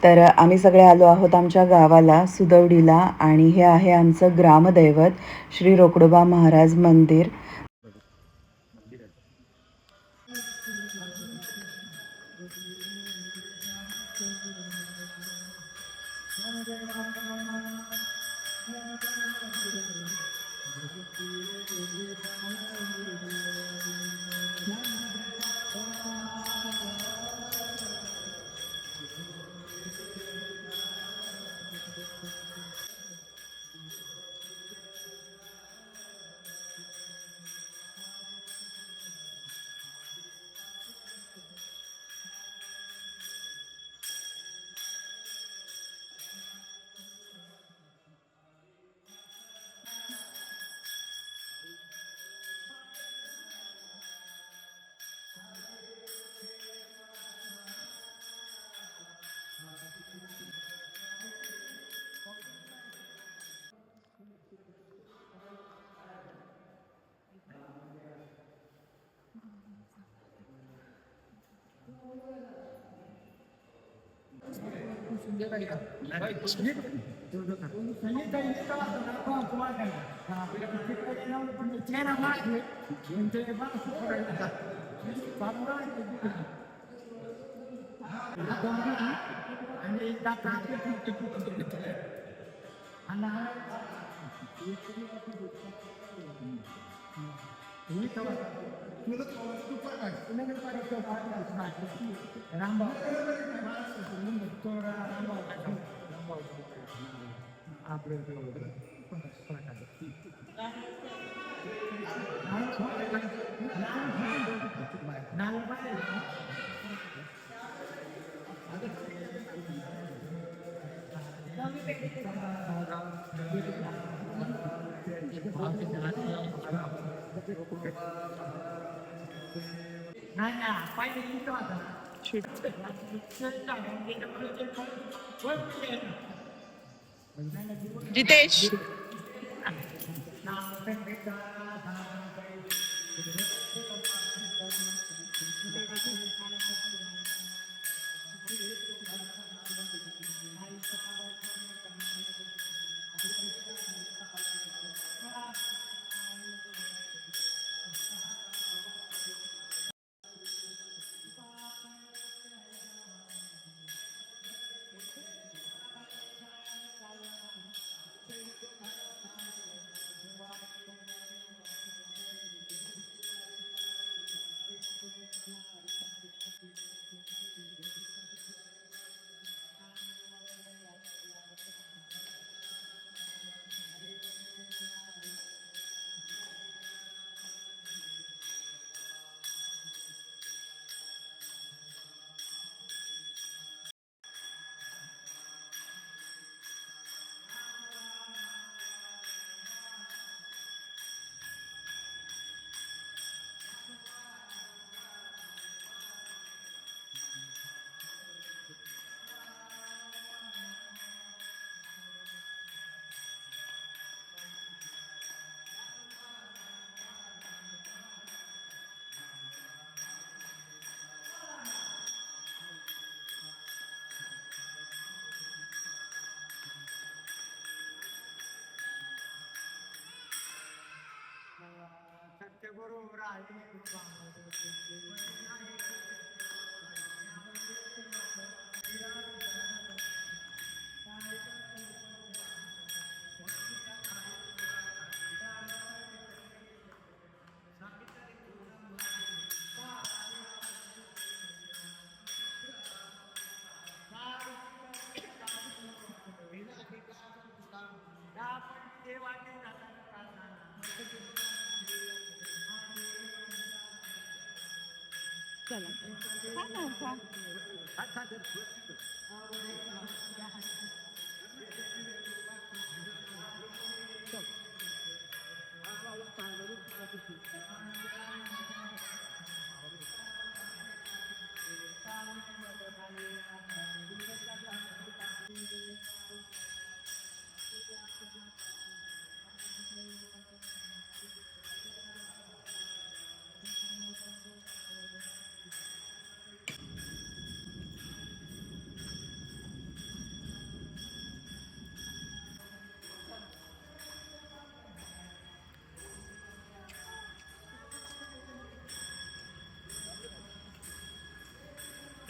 तर आम्ही सगळे आलो आहोत आमच्या गावाला सुदवडीला आणि हे आहे आमचं ग्रामदैवत श्री रोकडोबा महाराज मंदिर. जितेश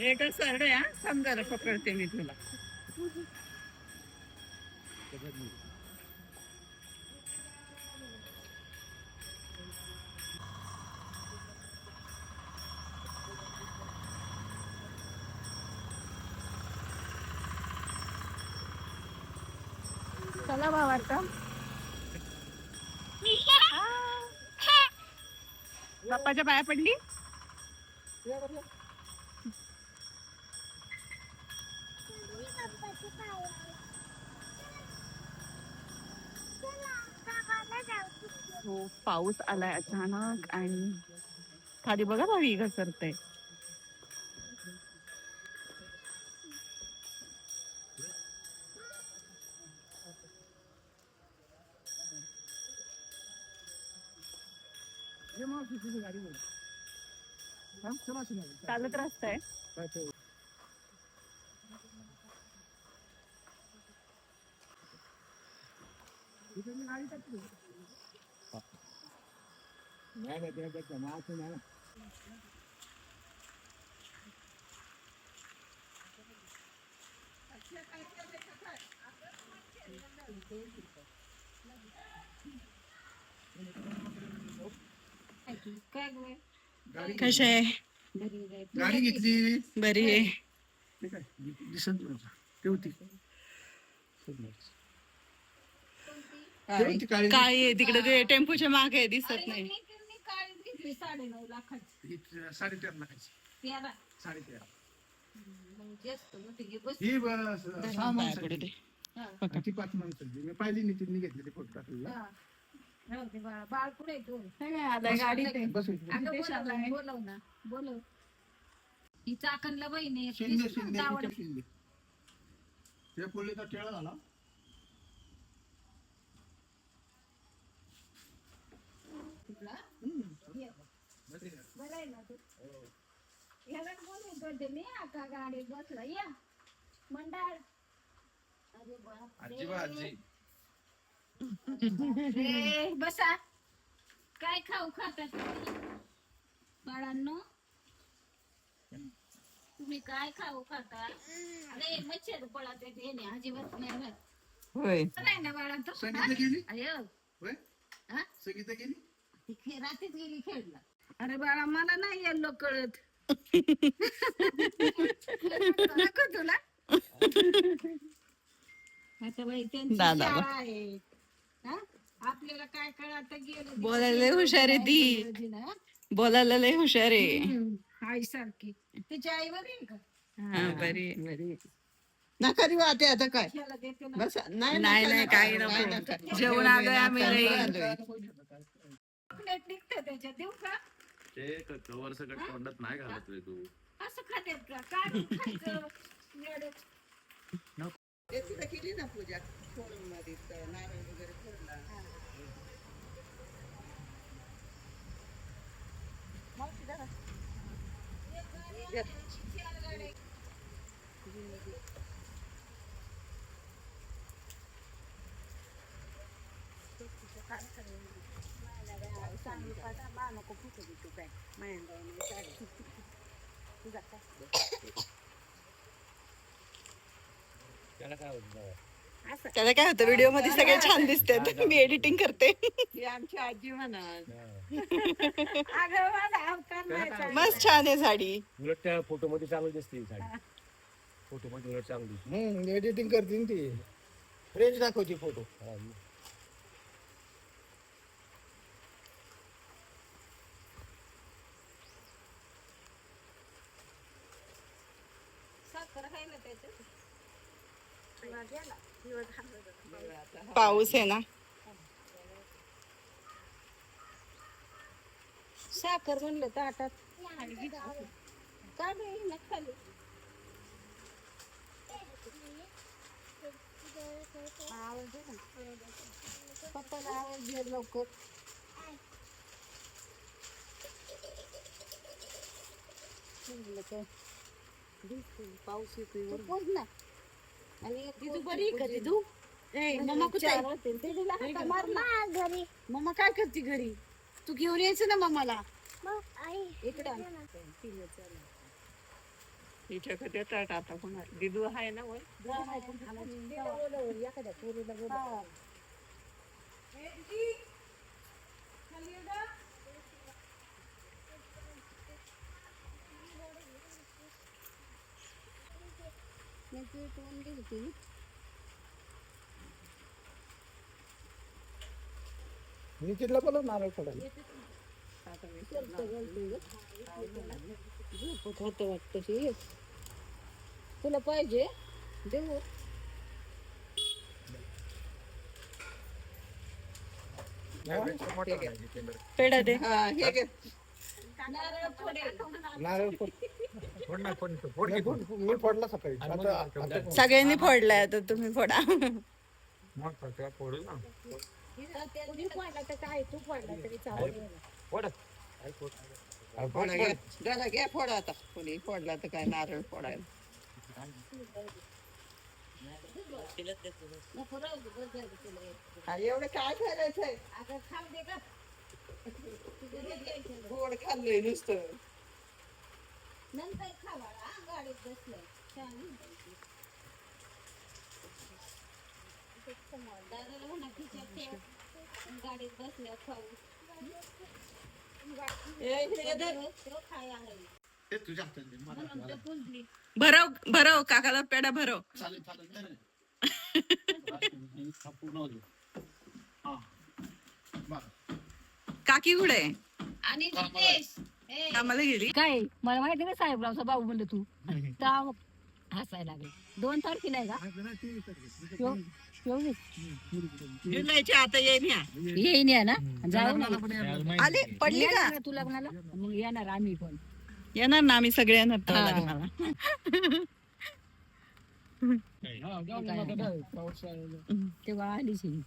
एक सरडे हा समजा पकडते मी तुला. चला बाबा आता बाप्पाच्या पाया पडली. हो पाऊस आलाय अचानक आणि खाली बघा भावी घसरते. चालत रस्ता आहे. कशी आहे गाडी घेतली बरी आहे. दिसत होती काय आहे तिकडे ते टेम्पोच्या मागे आहे, दिसत नाही. 9.5 लाखाची 13.5 लाखाची 13.5 ही ती 5 माणसाची मी पाहिली नाही, तिने घेतलेली फोटो टाकलेला. बाळ पुढे बोलव ना बोलव. ही चाकणला बहिणी शिंदे शिंदे त्या पोलीचा टेळा झाला. बरं आहे ना तू ह्याला बोलवते मी आता गाडीत बसला या मंडळ. अरे बाप बसा. काय खाऊ खातात बाळांनो तुम्ही काय खाऊ खाता? अरे मच्छर पळत येते अजिबात नाही होय नाही ना बाळा तो. संगीता गेली अयो होय हा संगीता गेली रात्रीच गेली खेळला. अरे बाळा मला नाही येल्लो कळत. नको तुला आता बाई त्यांची शाळा आहे. हा? आपल्याला काय कळत गेलं. बोलायला लय हुशार आहे ती. बोलायला लय हुशार आहे. आई सारखी तिची आई बरी आहे का? हा बरी बरी. नका देऊ आता आता काय त्याला देते ना. बस नाही नाही नाही काही नको. जेवण आलोय आम्ही लई. प्लेट निघते त्याच्यात देऊ का? ते कवर सगळं तोंडात नाही घालत रे तू. असं खात्यात का? काय खायचं? येडं. ते तिथं केली ना पूजा फोडून मध्ये नारळ वगैरे फोडला. त्याला काय होतं व्हिडिओ मध्ये सगळे छान दिसतात. मी एडिटिंग करते. ही आमची आजी म्हणा अगं मला अवतार नाही चालत. मस्त छान आहे साडी. उलट त्या फोटो मध्ये चांगली दिसते साडी. फोटो मध्ये उलट चांगली. एडिटिंग करते ना ती. रेंज दाखवते फोटो. साखर आहे ना त्याच्यात. पाऊस आहे ना. साखर म्हणलं ताटात का नाही ना खाली. आवाज दे ना. पप्पाला आवाज दे लवकर. पाऊस येतोय ना. आणि तू बरी आहे का तू? मम्मा कुठे घरी. मम्मा काय करते घरी? तू घेऊन यायचं ना मम्माला. इकडं हिच्या का देतात आता कोणा दिदू आहे ना वय एखाद्या पोरीला बोलव. नाही तू टोन घे होती. नितीनला बोलव नारळ फोडायला. झोपत होतं वाटतं ते. तुला पाहिजे देऊ. पेढा दे. हा हे घे नारळ फोड. फोड ना, फोड, फोड की फोड. मी फोडला सकाळी. आता सगळ्यांनी फोडलाय आता तुम्ही फोडा. मग फक्त फोडू ना. कोणी पाडला तर काय तू पाडला तरी चालेल. फोड. फोडा घ्या दादा घ्या फोडा आता कोणी फोडला तर काय नारळ फोडायला नको राहू दे, बस झालं तुला एक. हा एवढं काय करायचंय अगं खाऊ दे का. तुझं हे घ्यायचं. गोड खाल्लंय नुसतं नंतर खा बाळा, हा, गाडीत बसलंय छान आहे बाई. दादाला म्हणा खिशात ठेव. गाडीत बसल्या खाऊ. हे धर. तो खाय आहे. म्हणून तर पुजली. भरव काकाला पेढा भरव. काकी कुठे आहे? आणि जितेश, ए, कामाला गेली. काय मला माहिती का साहेबरावचा भाऊ म्हणलं तू तर हसायला लागले. 2 तारखेला आहे का? 24. जुलैच्या आता येईन ह्या येईन या ना जाऊ ना. आली पडली का? येणार तू लग्नाला मग येणार आम्ही पण. येणार ना आम्ही सगळे येणार तर हा. लग्नाला. तेव्हा आलीच ही.